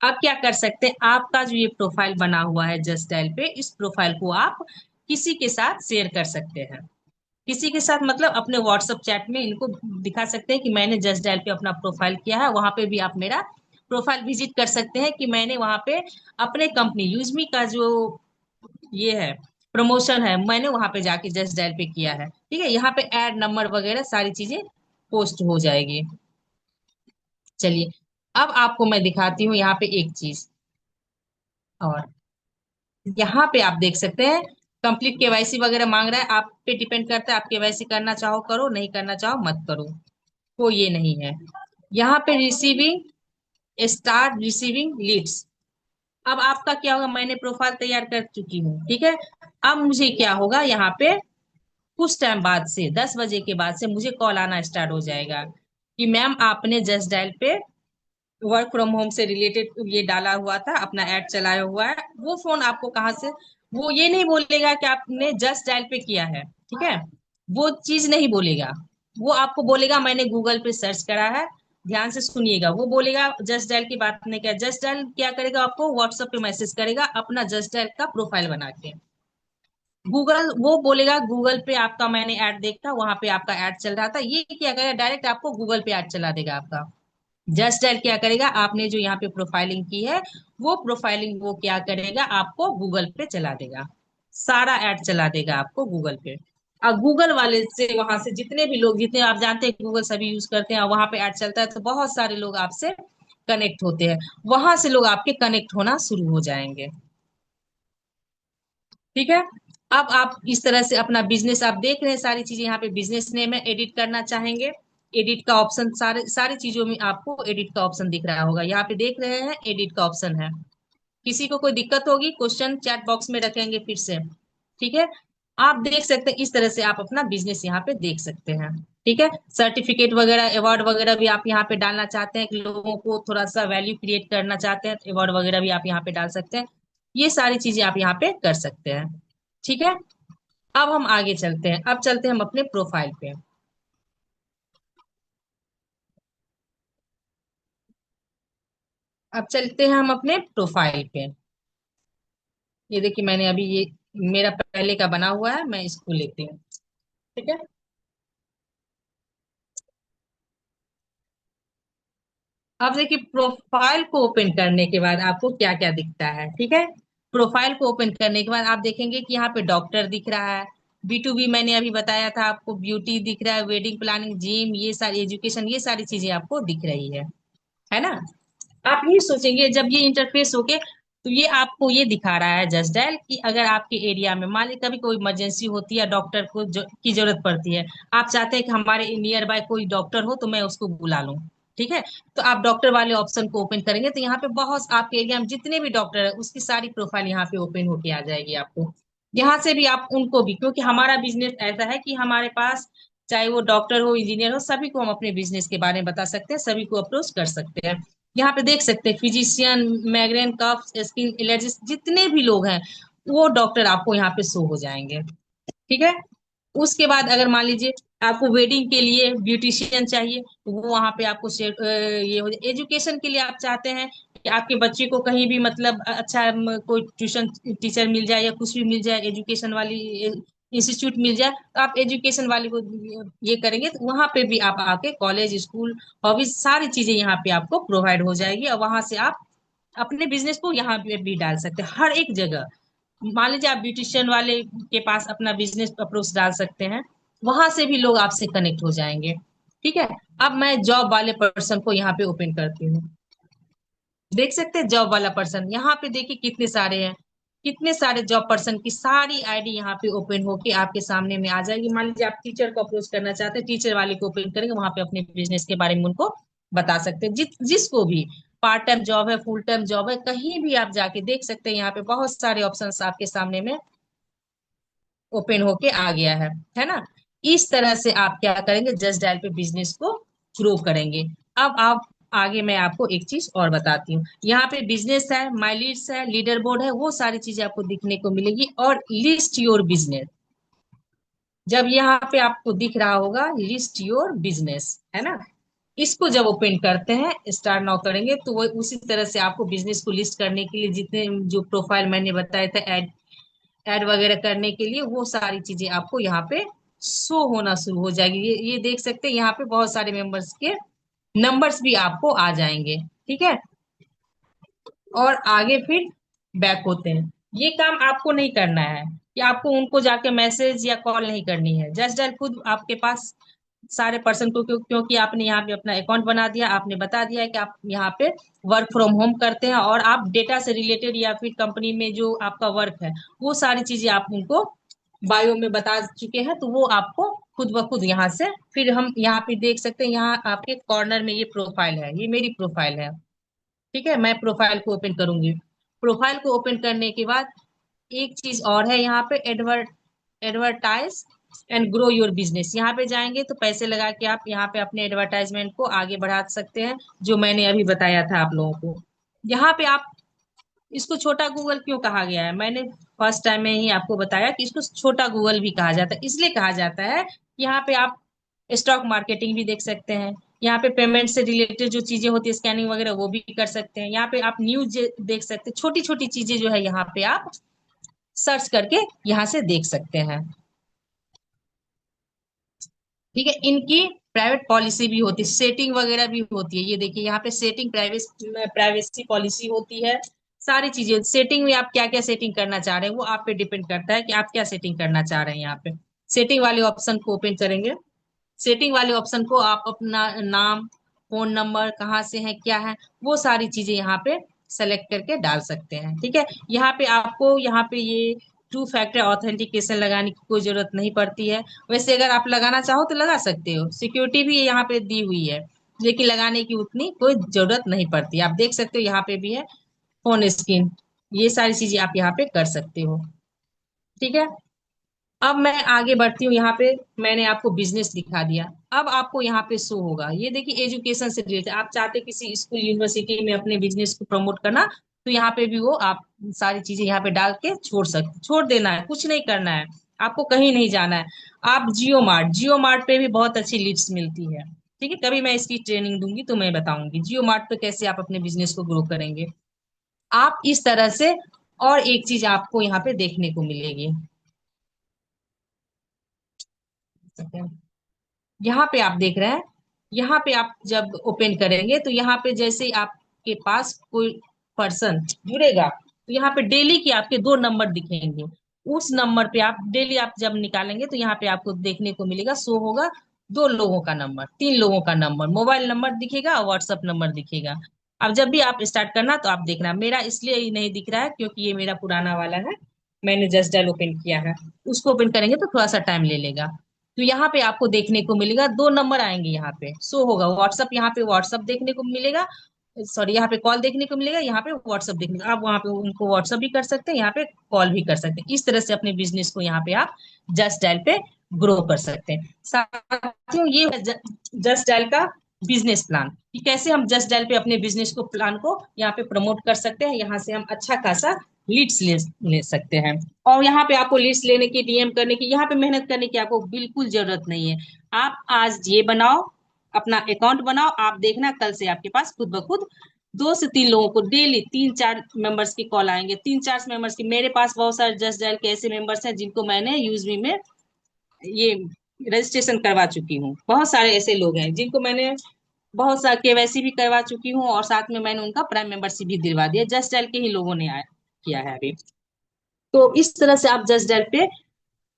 आप क्या कर सकते हैं, आपका जो ये प्रोफाइल बना हुआ है जस्ट डायल पे, इस प्रोफाइल को आप किसी के साथ शेयर कर सकते हैं। किसी के साथ मतलब अपने व्हाट्सएप चैट में इनको दिखा सकते हैं कि मैंने जस्ट डायल पे अपना प्रोफाइल किया है। वहां पे भी आप मेरा प्रोफाइल विजिट कर सकते हैं कि मैंने वहां पे अपने कंपनी यूजमी का जो ये है प्रमोशन है, मैंने वहां पे जाके जस्ट डायल पे किया है। ठीक है, यहाँ पे ऐड नंबर वगैरह सारी चीजें पोस्ट हो जाएगी। चलिए, अब आपको मैं दिखाती हूँ यहाँ पे एक चीज और। यहाँ पे आप देख सकते हैं कंप्लीट केवाईसी वगैरह मांग रहा है, आप पे डिपेंड करता है, आप केवाईसी करना चाहो करो, नहीं करना चाहो मत करो, कोई ये नहीं है। यहाँ पे रिसीविंग, स्टार्ट रिसीविंग लीड्स। अब आपका क्या होगा, मैंने प्रोफाइल तैयार कर चुकी हूँ, ठीक है। अब मुझे क्या होगा, यहाँ पे कुछ टाइम बाद से 10 बजे के बाद से मुझे कॉल आना स्टार्ट हो जाएगा कि मैम आपने जस्ट डायल पे वर्क फ्रॉम होम से रिलेटेड ये डाला हुआ था, अपना ऐड चलाया हुआ है। वो फोन आपको कहाँ से, वो ये नहीं बोलेगा कि आपने जस्ट डायल पे किया है, ठीक है, वो चीज नहीं बोलेगा। वो आपको बोलेगा मैंने गूगल पे सर्च करा है। ध्यान से सुनिएगा, वो बोलेगा जस्ट डायल की बात नहीं किया। जस्ट डायल क्या करेगा, आपको व्हाट्सएप पे मैसेज करेगा अपना जस्ट डायल का प्रोफाइल बना के। गूगल वो बोलेगा गूगल पे आपका मैंने ऐड देखा, वहां पे आपका ऐड चल रहा था, ये क्या करेगा, डायरेक्ट आपको गूगल पे ऐड चला देगा आपका। जस्ट डायल क्या करेगा, आपने जो यहाँ पे प्रोफाइलिंग की है, वो प्रोफाइलिंग वो क्या करेगा, आपको गूगल पे चला देगा, सारा ऐड चला देगा आपको गूगल पे। और गूगल वाले से, वहां से जितने भी लोग, जितने आप जानते हैं गूगल सभी यूज करते हैं, और वहां पे ऐड चलता है तो बहुत सारे लोग आपसे कनेक्ट होते हैं, वहां से लोग आपके कनेक्ट होना शुरू हो जाएंगे। ठीक है। अब आप इस तरह से अपना बिजनेस, आप देख रहे हैं सारी चीजें, यहाँ पे बिजनेस नेम है, एडिट करना चाहेंगे, एडिट का ऑप्शन, सारे सारी चीजों में आपको एडिट का ऑप्शन दिख रहा होगा, यहाँ पे देख रहे हैं एडिट का ऑप्शन है। किसी को कोई दिक्कत होगी क्वेश्चन चैट बॉक्स में रखेंगे फिर से। ठीक है, आप देख सकते हैं, इस तरह से आप अपना बिजनेस यहाँ पे देख सकते हैं। ठीक है, सर्टिफिकेट वगैरह अवार्ड वगैरह भी आप यहाँ पे डालना चाहते हैं कि लोगों को थोड़ा सा वैल्यू क्रिएट करना चाहते हैं, अवार्ड वगैरह भी आप यहाँ पे डाल सकते हैं। ये सारी चीजें आप यहाँ पे कर सकते हैं। ठीक है, अब हम आगे चलते हैं, अब चलते हैं हम अपने प्रोफाइल पे। अब चलते हैं हम अपने प्रोफाइल पे। ये देखिए मैंने अभी ये मेरा पहले का बना हुआ है, मैं इसको लेती हूँ। ठीक है, अब देखिए प्रोफाइल को ओपन करने के बाद आपको क्या क्या दिखता है। ठीक है, प्रोफाइल को ओपन करने के बाद आप देखेंगे कि यहाँ पे डॉक्टर दिख रहा है, B2B मैंने अभी बताया था आपको, ब्यूटी दिख रहा है, वेडिंग प्लानिंग, जिम, ये सारी एजुकेशन, ये सारी चीजें आपको दिख रही है ना। आप ये सोचेंगे जब ये इंटरफेस होके, तो ये आपको ये दिखा रहा है जस्ट डायल कि अगर आपके एरिया में मान ली कभी कोई इमरजेंसी होती है, डॉक्टर को की जरूरत पड़ती है, आप चाहते हैं कि हमारे नियर बाय कोई डॉक्टर हो तो मैं उसको बुला लूं। ठीक है, तो आप डॉक्टर वाले ऑप्शन को ओपन करेंगे तो यहाँ पे बहुत आपके एरिया में जितने भी डॉक्टर है उसकी सारी प्रोफाइल यहाँ पे ओपन होके आ जाएगी आपको। यहाँ से भी आप उनको भी, क्योंकि हमारा बिजनेस ऐसा है कि हमारे पास चाहे वो डॉक्टर हो, इंजीनियर हो, सभी को हम अपने बिजनेस के बारे में बता सकते हैं, सभी को अप्रोच कर सकते हैं। यहाँ पे देख सकते हैं फिजिशियन, माइग्रेन, कफ, स्किन एलर्जी, जितने भी लोग हैं वो डॉक्टर आपको यहाँ पे शो हो जाएंगे। ठीक है। उसके बाद अगर मान लीजिए आपको वेडिंग के लिए ब्यूटिशियन चाहिए, तो वो वहां पे आपको ये हो जाए। एजुकेशन के लिए आप चाहते हैं कि आपके बच्चे को कहीं भी मतलब अच्छा कोई ट्यूशन टीचर मिल जाए या कुछ भी मिल जाए, एजुकेशन वाली इंस्टीट्यूट मिल जाए, तो आप एजुकेशन वाले को ये करेंगे, तो वहां पे भी आप आके कॉलेज, स्कूल, हॉबीज, सारी चीजें यहाँ पे आपको प्रोवाइड हो जाएगी, और वहां से आप अपने बिजनेस को यहाँ पे भी डाल सकते हैं, हर एक जगह। मान लीजिए आप ब्यूटिशियन वाले के पास अपना बिजनेस अप्रोच डाल सकते हैं, वहां से भी लोग आपसे कनेक्ट हो जाएंगे। ठीक है। अब मैं जॉब वाले पर्सन को यहाँ पे ओपन करती हूँ। देख सकते हैं जॉब वाला पर्सन, यहाँ पे देखिए कितने सारे हैं, कितने सारे जॉब पर्सन की सारी आईडी यहाँ पे ओपन होके आपके सामने में आ जाएगी। मान लीजिए आप टीचर को अप्रोच करना चाहते हैं, टीचर वाले को ओपन करेंगे, वहां पे अपने बिजनेस के बारे में उनको बता सकते हैं। जिसको भी पार्ट टाइम जॉब है, फुल टाइम जॉब है, कहीं भी आप जाके देख सकते हैं, यहाँ पे बहुत सारे ऑप्शंस आपके सामने में ओपन होके आ गया है ना। इस तरह से आप क्या करेंगे, जस्ट डायल पे बिजनेस को ग्रो करेंगे। अब आप आगे मैं आपको एक चीज और बताती हूँ, यहाँ पे बिजनेस है, माई लीड्स है, लीडर बोर्ड है, वो सारी चीजें आपको दिखने को मिलेगी, और लिस्ट योर बिजनेस, जब यहाँ पे आपको दिख रहा होगा लिस्ट योर बिजनेस, है ना, इसको जब ओपन करते हैं, स्टार्ट नाउ करेंगे, तो वो उसी तरह से आपको बिजनेस को लिस्ट करने के लिए जितने जो प्रोफाइल मैंने बताया था, ऐड वगैरह करने के लिए, वो सारी चीजें आपको यहाँ पे शो होना शुरू हो जाएगी। ये देख सकते हैं, यहाँ पे बहुत सारे मेंबर्स के नंबर्स भी आपको आ जाएंगे। ठीक है। और आगे फिर बैक होते हैं। ये काम आपको नहीं करना है कि आपको उनको जाके मैसेज या कॉल नहीं करनी है, जस्ट डायल खुद आपके पास सारे पर्सन को, क्योंकि आपने यहाँ पे अपना अकाउंट बना दिया, आपने बता दिया है कि आप यहाँ पे वर्क फ्रॉम होम करते हैं, और आप डेटा से रिलेटेड या फिर कंपनी में जो आपका वर्क है वो सारी चीजें आप उनको बायो में बता चुके हैं, तो वो आपको खुद ब खुद यहाँ से, फिर हम यहाँ पे देख सकते हैं, यहाँ आपके कॉर्नर में ये प्रोफाइल है, ये मेरी प्रोफाइल है। ठीक है। मैं प्रोफाइल को ओपन करूंगी। प्रोफाइल को ओपन करने के बाद एक चीज और है, यहाँ पे advertise and grow your business, यहाँ पे जाएंगे तो पैसे लगा के आप यहाँ पे अपने एडवर्टाइजमेंट को आगे बढ़ा सकते हैं, जो मैंने अभी बताया था आप लोगों को। यहाँ पे आप, इसको छोटा गूगल क्यों कहा गया है, मैंने फर्स्ट टाइम में ही आपको बताया कि इसको छोटा गूगल भी कहा जाता है, इसलिए कहा जाता है, यहाँ पे आप स्टॉक मार्केटिंग भी देख सकते हैं, यहाँ पे पेमेंट से रिलेटेड जो चीजें होती है, स्कैनिंग वगैरह, वो भी कर सकते हैं, यहाँ पे आप न्यूज देख सकते हैं, छोटी छोटी चीजें जो है यहाँ पे आप सर्च करके यहाँ से देख सकते हैं। ठीक है। इनकी प्राइवेट पॉलिसी भी होती है, सेटिंग वगैरह भी होती है, ये देखिए यहाँ पे सेटिंग, प्राइवेसी पॉलिसी होती है, सारी चीजें। सेटिंग में आप क्या क्या सेटिंग करना चाह रहे हैं वो आप पे डिपेंड करता है कि आप क्या सेटिंग करना चाह रहे हैं। यहाँ पे सेटिंग वाले ऑप्शन को ओपन करेंगे, सेटिंग वाले ऑप्शन को आप अपना नाम, फोन नंबर, कहाँ से है, क्या है, वो सारी चीजें यहाँ पे सेलेक्ट करके डाल सकते हैं। ठीक है। यहाँ पे आपको यहाँ पे ये टू फैक्टर ऑथेंटिकेशन लगाने की कोई जरूरत नहीं पड़ती है। वैसे अगर आप लगाना चाहो तो लगा सकते हो, सिक्योरिटी भी यहाँ पे दी हुई है, लेकिन लगाने की उतनी कोई जरूरत नहीं पड़ती। आप देख सकते हो यहाँ पे भी है फोन स्क्रीन, ये सारी चीजें आप यहाँ पे कर सकते हो। ठीक है। अब मैं आगे बढ़ती हूँ, यहाँ पे मैंने आपको बिजनेस दिखा दिया, अब आपको यहाँ पे शो होगा, ये देखिए एजुकेशन से रिलेटेड, आप चाहते किसी स्कूल यूनिवर्सिटी में अपने बिजनेस को प्रमोट करना, तो यहाँ पे भी वो आप सारी चीजें यहाँ पे डाल के छोड़ देना है, कुछ नहीं करना है, आपको कहीं नहीं जाना है। आप जियो मार्ट पे भी बहुत अच्छी लीड्स मिलती है। ठीक है। कभी मैं इसकी ट्रेनिंग दूंगी तो मैं बताऊंगी जियो मार्ट पे कैसे आप अपने बिजनेस को ग्रो करेंगे। आप इस तरह से, और एक चीज आपको यहाँ पे देखने को मिलेगी, यहाँ पे आप देख रहे हैं, यहाँ पे आप जब ओपन करेंगे तो यहाँ पे जैसे ही आपके पास कोई पर्सन जुड़ेगा, तो यहाँ पे डेली के आपके दो नंबर दिखेंगे, उस नंबर पे आप डेली आप जब निकालेंगे तो यहाँ पे आपको देखने को मिलेगा, शो होगा दो लोगों का नंबर, तीन लोगों का नंबर, मोबाइल नंबर दिखेगा और व्हाट्सएप नंबर दिखेगा। अब जब भी आप स्टार्ट करना तो आप देखना, मेरा इसलिए ही नहीं दिख रहा है क्योंकि ये मेरा पुराना वाला है, मैंने जस्ट डायल ओपन किया है, उसको ओपन करेंगे तो थोड़ा सा टाइम ले लेगा। तो यहाँ पे आपको देखने को मिलेगा दो नंबर आएंगे, यहाँ पे शो होगा व्हाट्सअप, यहाँ पे व्हाट्सअप देखने को मिलेगा, सॉरी यहाँ पे कॉल देखने को मिलेगा, यहाँ पे व्हाट्सअप देखने को, आप वहाँ पे उनको व्हाट्सअप भी कर सकते हैं, यहाँ पे कॉल भी कर सकते हैं। इस तरह से अपने बिजनेस को यहाँ पे आप जस्ट डायल पे ग्रो कर सकते हैं। साथियों, ये जस्ट डायल का बिजनेस प्लान कि कैसे हम जस्ट डायल पे अपने बिजनेस को प्लान को यहाँ पे प्रमोट कर सकते हैं। यहाँ से हम अच्छा खासा लीड्स ले सकते हैं। और यहाँ पे आपको लीड्स लेने की, डीएम करने की, यहाँ पे मेहनत करने की आपको बिल्कुल जरूरत नहीं है। आप आज ये बनाओ, अपना अकाउंट बनाओ, आप देखना कल से आपके पास खुद ब खुद 2 से 3 लोगों को डेली 3-4 मेंबर्स की कॉल आएंगे। 3-4 मेंबर्स की, मेरे पास बहुत सारे जस्ट डायल के ऐसे मेंबर्स हैं जिनको मैंने यूजमी में ये रजिस्ट्रेशन करवा चुकी हूँ। बहुत सारे ऐसे लोग हैं जिनको मैंने बहुत सा केवाईसी भी करवा चुकी हूँ, और साथ में मैंने उनका प्राइम मेंबरशिप भी दिलवा दिया। जस्ट डायल के ही लोगों ने किया है अभी। तो इस तरह से आप जस्ट डायल पे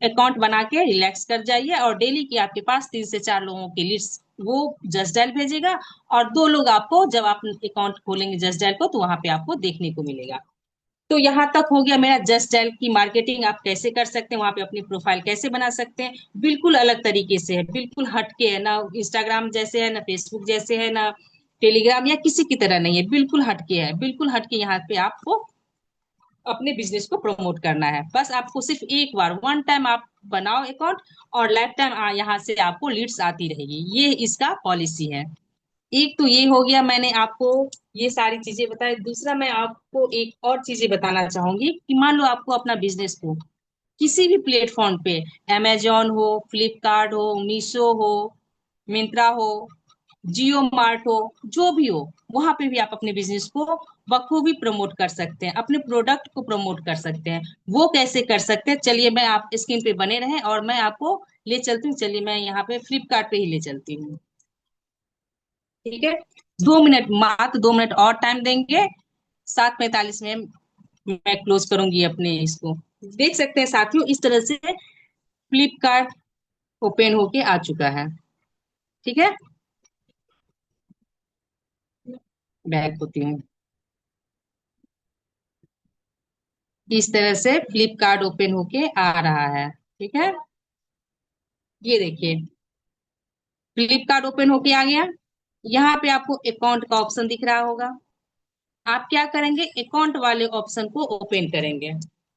अकाउंट बना के रिलैक्स कर जाइए, और डेली की आपके पास 3 से 4 लोगों की लिस्ट वो जस्ट डायल भेजेगा, और 2 लोग आपको जब आप अकाउंट खोलेंगे जस्ट डायल को तो वहां पे आपको देखने को मिलेगा। तो यहाँ तक हो गया मेरा जस्ट डायल की मार्केटिंग आप कैसे कर सकते हैं, वहां पे अपनी प्रोफाइल कैसे बना सकते हैं। बिल्कुल अलग तरीके से है, बिल्कुल हटके है ना। इंस्टाग्राम जैसे है ना, फेसबुक जैसे है ना, टेलीग्राम या किसी की तरह नहीं है, बिल्कुल हटके है। बिल्कुल हटके यहाँ पे आपको अपने बिजनेस को प्रमोट करना है। बस आपको सिर्फ एक बार, वन टाइम आप बनाओ अकाउंट, और लाइफ टाइम यहाँ से आपको लीड्स आती रहेगी। ये इसका पॉलिसी है। एक तो ये हो गया, मैंने आपको ये सारी चीजें बताई। दूसरा मैं आपको एक और चीजें बताना चाहूंगी कि मान लो आपको अपना बिजनेस को किसी भी प्लेटफॉर्म पे, अमेजोन हो, फ्लिपकार्ट हो, मीशो हो, मिंत्रा हो, जियो मार्ट हो, जो भी हो, वहां पे भी आप अपने बिजनेस को बखूबी प्रमोट कर सकते हैं, अपने प्रोडक्ट को प्रमोट कर सकते हैं। वो कैसे कर सकते हैं, चलिए मैं आप स्क्रीन पे बने रहें और मैं आपको ले चलती हूँ। चलिए मैं यहाँ पे फ्लिपकार्ट पे ही ले चलती हूँ। ठीक है, 2 मिनट, मात्र 2 मिनट और टाइम देंगे। 7:45 में मैं क्लोज करूंगी अपने इसको। देख सकते हैं साथियों, इस तरह से फ्लिपकार्ट ओपन होके आ चुका है। ठीक है, बैक होती हूँ। इस तरह से फ्लिपकार्ट ओपन होके आ रहा है। ठीक है, ये देखिए फ्लिपकार्ट ओपन होके आ गया। यहाँ पे आपको अकाउंट का ऑप्शन दिख रहा होगा। आप क्या करेंगे, अकाउंट वाले ऑप्शन को ओपन करेंगे।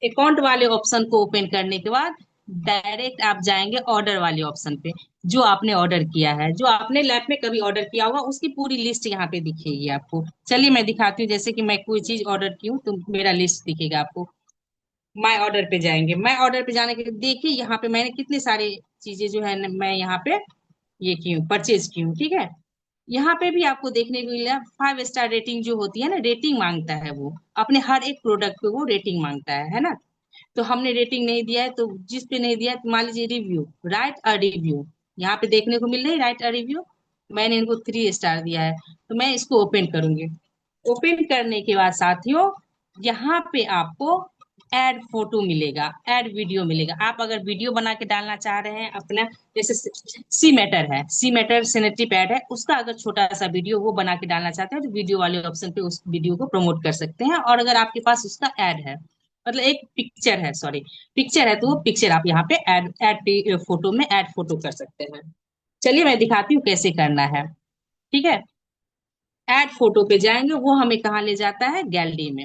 अकाउंट वाले ऑप्शन को ओपन करने के बाद डायरेक्ट आप जाएंगे ऑर्डर वाले ऑप्शन पे। जो आपने ऑर्डर किया है, जो आपने लैब में कभी ऑर्डर किया होगा, उसकी पूरी लिस्ट यहाँ पे दिखेगी आपको। चलिए मैं दिखाती हूँ। जैसे कि मैं कोई चीज ऑर्डर की हूँ तो मेरा लिस्ट दिखेगा आपको। माय ऑर्डर पे जाएंगे। माय ऑर्डर पे जाने के देखिए यहाँ पे मैंने कितने सारे चीजें जो है मैं यहाँ पे ये की हूँ, परचेज की हूँ। ठीक है, यहाँ पे भी आपको देखने को मिला 5 स्टार रेटिंग जो होती है ना, रेटिंग मांगता है वो अपने हर एक प्रोडक्ट पे, वो रेटिंग मांगता है ना। तो हमने रेटिंग नहीं दिया है, तो जिस पे नहीं दिया है, तो मान लीजिए रिव्यू, राइट अ रिव्यू, यहाँ पे देखने को मिल रही है राइट अ रिव्यू। मैंने इनको 3 स्टार दिया है, तो मैं इसको ओपन करूंगी। ओपन करने के बाद साथियों, यहाँ पे आपको ऐड फोटो मिलेगा, ऐड वीडियो मिलेगा। आप अगर वीडियो बना के डालना चाह रहे हैं अपना, जैसे सी मैटर है, सी मैटर सैनिटरी पैड है, उसका अगर छोटा सा वीडियो वो बना के डालना चाहते हैं तो वीडियो वाले ऑप्शन पे उस वीडियो को प्रमोट कर सकते हैं। और अगर आपके पास उसका ऐड है, मतलब एक पिक्चर है, सॉरी पिक्चर है, तो वो पिक्चर आप यहाँ पे ऐड ऐड फोटो में ऐड फोटो कर सकते हैं। चलिए मैं दिखाती हूँ कैसे करना है। ठीक है, ऐड फोटो पे जाएंगे, वो हमें कहाँ ले जाता है, गैलरी में।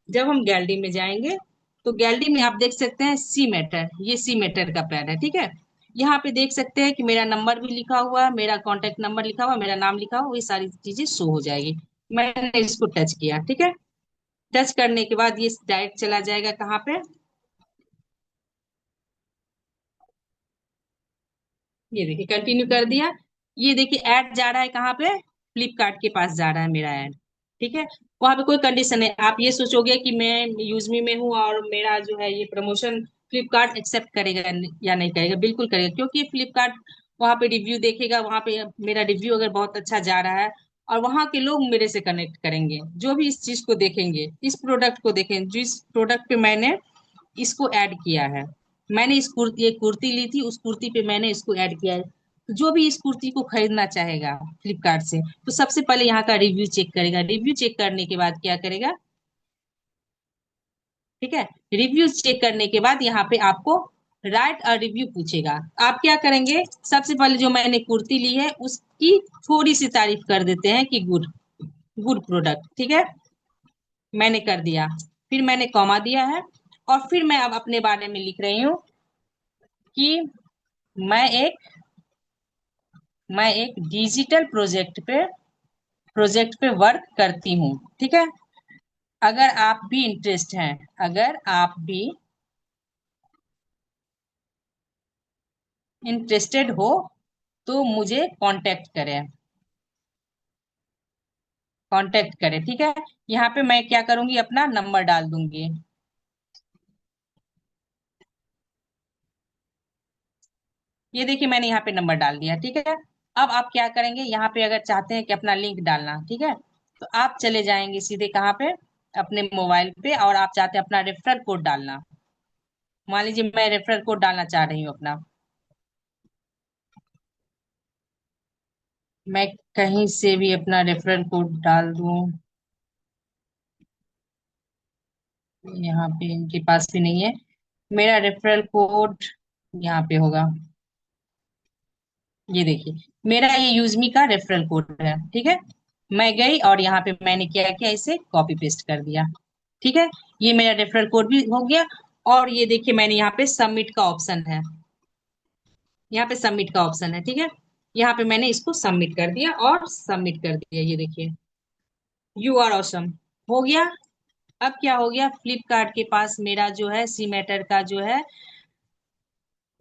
जब हम गैलरी में जाएंगे तो गैलरी में आप देख सकते हैं सी मैटर, ये सी मैटर का पैड है। ठीक है, यहाँ पे देख सकते हैं कि मेरा नंबर भी लिखा हुआ है, मेरा कॉन्टेक्ट नंबर लिखा हुआ है, मेरा नाम लिखा हुआ, ये सारी चीजें शो हो जाएगी। मैंने इसको टच किया। ठीक है, टच करने के बाद ये डायरेक्ट चला जाएगा कहाँ पे, ये देखिए कंटिन्यू कर दिया। ये देखिए ऐड जा रहा है कहाँ पे, फ्लिपकार्ट के पास जा रहा है मेरा ऐड। ठीक है, वहां पे कोई कंडीशन है, आप ये सोचोगे कि मैं यूजमी में हूँ और मेरा जो है ये प्रमोशन फ्लिपकार्ट एक्सेप्ट करेगा या नहीं करेगा। बिल्कुल करेगा, क्योंकि फ्लिपकार्ट वहां पे रिव्यू देखेगा, वहां पे मेरा रिव्यू अगर बहुत अच्छा जा रहा है और वहां के लोग मेरे से कनेक्ट करेंगे, जो भी इस चीज को देखेंगे, इस प्रोडक्ट को देखेंगे, जिस प्रोडक्ट पे मैंने इसको ऐड किया है। मैंने इस कुर्ती, एक कुर्ती ली थी, उस कुर्ती पे मैंने इसको ऐड किया है। तो जो भी इस कुर्ती को खरीदना चाहेगा फ्लिपकार्ट से, तो सबसे पहले यहाँ का रिव्यू चेक करेगा। रिव्यू चेक करने के बाद क्या करेगा, ठीक है, रिव्यू चेक करने के बाद यहाँ पे आपको राइट अ रिव्यू पूछेगा। आप क्या करेंगे, सबसे पहले जो मैंने कुर्ती ली है उसकी थोड़ी सी तारीफ कर देते हैं कि गुड, गुड प्रोडक्ट। ठीक है, मैंने कर दिया, फिर मैंने कॉमा दिया है, और फिर मैं अब अपने बारे में लिख रही हूँ कि मैं एक डिजिटल प्रोजेक्ट पे वर्क करती हूँ। ठीक है, अगर आप भी इंटरेस्टेड हो तो मुझे कांटेक्ट करें। ठीक है, यहाँ पे मैं क्या करूंगी, अपना नंबर डाल दूंगी। ये देखिए, मैंने यहाँ पे नंबर डाल दिया। ठीक है, अब आप क्या करेंगे, यहाँ पे अगर चाहते हैं कि अपना लिंक डालना, ठीक है, तो आप चले जाएंगे सीधे कहाँ पे, अपने मोबाइल पे, और आप चाहते हैं अपना रेफरल कोड डालना। मान लीजिए मैं रेफरल कोड डालना चाह रही हूँ अपना। मैं कहीं से भी अपना रेफरल कोड डाल दूं, यहाँ पे इनके पास भी नहीं है। मेरा रेफरल कोड यहाँ पे होगा। ये देखिए, मेरा ये यूजमी का रेफरल कोड है। ठीक है, मैं गई और यहाँ पे मैंने क्या किया, इसे कॉपी पेस्ट कर दिया। ठीक है, ये मेरा रेफरल कोड भी हो गया। और ये देखिए, मैंने यहाँ पे सबमिट का ऑप्शन है, यहाँ पे सबमिट का ऑप्शन है। ठीक है, यहाँ पे मैंने इसको सबमिट कर दिया और सबमिट कर दिया। ये देखिए, यू आर ऑसम हो गया। अब क्या हो गया, फ्लिपकार्ट के पास मेरा जो है सी मैटर का जो है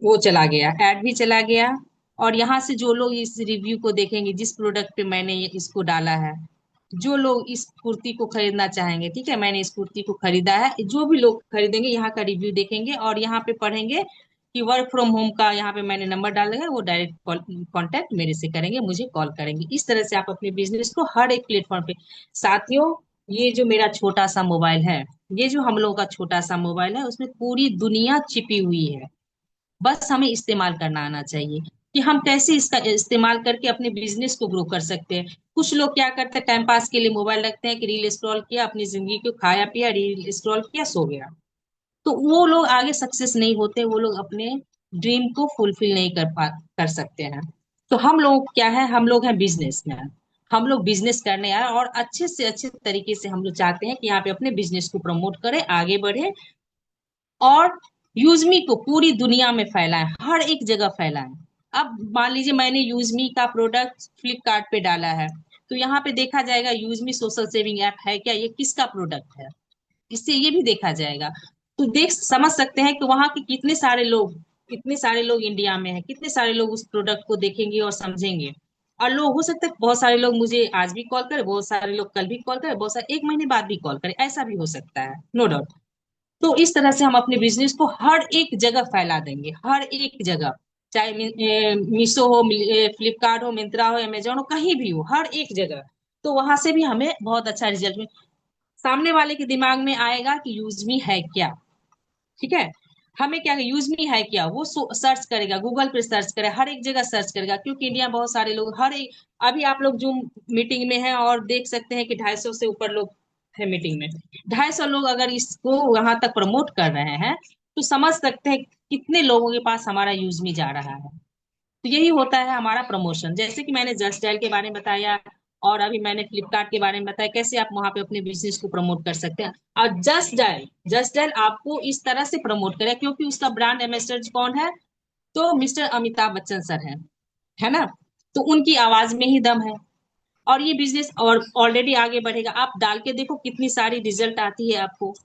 वो चला गया, ऐड भी चला गया। और यहाँ से जो लोग इस रिव्यू को देखेंगे, जिस प्रोडक्ट पे मैंने इसको डाला है, जो लोग इस कुर्ती को खरीदना चाहेंगे, ठीक है, मैंने इस कुर्ती को खरीदा है, जो भी लोग खरीदेंगे यहाँ का रिव्यू देखेंगे और यहाँ पे पढ़ेंगे कि वर्क फ्रॉम होम का यहाँ पे मैंने नंबर डाला है, वो डायरेक्ट कांटेक्ट मेरे से करेंगे, मुझे कॉल करेंगे। इस तरह से आप अपने बिजनेस को हर एक प्लेटफॉर्म पे। साथियों, ये जो मेरा छोटा सा मोबाइल है, ये जो हम लोगों का छोटा सा मोबाइल है, उसमें पूरी दुनिया छिपी हुई है। बस हमें इस्तेमाल करना आना चाहिए कि हम कैसे इसका इस्तेमाल करके अपने बिजनेस को ग्रो कर सकते हैं। कुछ लोग क्या करते हैं, टाइम पास के लिए मोबाइल रखते हैं कि रील स्क्रॉल किया, अपनी जिंदगी को खाया पिया, रील स्क्रॉल किया, सो गया। तो वो लोग आगे सक्सेस नहीं होते, वो लोग अपने ड्रीम को फुलफिल नहीं कर सकते हैं। तो हम लोग क्या है, हम लोग हैं बिजनेसमैन। हम लोग बिजनेस करने आए और अच्छे से अच्छे तरीके से हम लोग चाहते हैं कि यहाँ पे अपने बिजनेस को प्रमोट करें, आगे बढ़े, और यूजमी को पूरी दुनिया में फैलाएं, हर एक जगह फैलाएं। अब मान लीजिए मैंने यूजमी का प्रोडक्ट फ्लिपकार्ट पे डाला है, तो यहाँ पे देखा जाएगा यूजमी सोशल सेविंग ऐप है क्या, ये किसका प्रोडक्ट है, इससे ये भी देखा जाएगा। तो देख समझ सकते हैं कि वहां के कितने सारे लोग इंडिया में है, कितने सारे लोग उस प्रोडक्ट को देखेंगे और समझेंगे। और लोग हो सकता है बहुत सारे लोग मुझे आज भी कॉल करे, बहुत सारे लोग कल भी कॉल करे, बहुत सारे 1 महीने बाद भी कॉल करे, ऐसा भी हो सकता है, नो डाउट। तो इस तरह से हम अपने बिजनेस को हर एक जगह फैला देंगे, हर एक जगह, चाहे मीशो हो, फ्लिपकार्ट हो, मिंत्रा हो, अमेजोन हो, कहीं भी हो, हर एक जगह। तो वहां से भी हमें बहुत अच्छा रिजल्ट में, सामने वाले के दिमाग में आएगा कि यूज मी है क्या। ठीक है, हमें क्या, यूज मी है क्या, वो सर्च करेगा, गूगल पे सर्च करेगा, हर एक जगह सर्च करेगा, क्योंकि इंडिया में बहुत सारे लोग, हर एक, अभी आप लोग जूम मीटिंग में हैं और देख सकते हैं कि 250 से ऊपर लोग है मीटिंग में। 250 लोग अगर इसको वहां तक प्रमोट कर रहे हैं, तो समझ सकते हैं कितने लोगों के पास हमारा यूज मी जा रहा है। तो यही होता है हमारा प्रमोशन। जैसे कि मैंने जस्ट डायल के बारे में बताया, और अभी मैंने फ्लिपकार्ट के बारे में बताया, कैसे आप वहां पे अपने बिजनेस को प्रमोट कर सकते हैं। और जस्ट डायल आपको इस तरह से प्रमोट करे, क्योंकि उसका ब्रांड एम्बेसडर कौन है, तो मिस्टर अमिताभ बच्चन सर है ना। तो उनकी आवाज में ही दम है, और ये बिजनेस और ऑलरेडी आगे बढ़ेगा। आप डाल के देखो कितनी सारी रिजल्ट आती है आपको।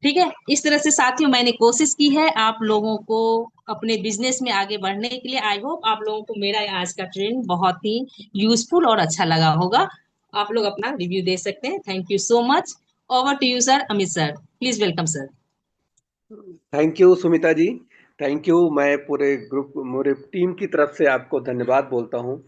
ठीक है, इस तरह से साथियों मैंने कोशिश की है आप लोगों को अपने बिजनेस में आगे बढ़ने के लिए। आई होप आप लोगों को मेरा आज का ट्रेनिंग बहुत ही यूजफुल और अच्छा लगा होगा। आप लोग अपना रिव्यू दे सकते हैं। Thank you so much. Over to you sir, Amit sir, please welcome sir. Thank you Sumita ji, thank you. मैं पूरे ग्रुप, पूरे टीम की तरफ से आपको धन्यवाद बोलता हूँ।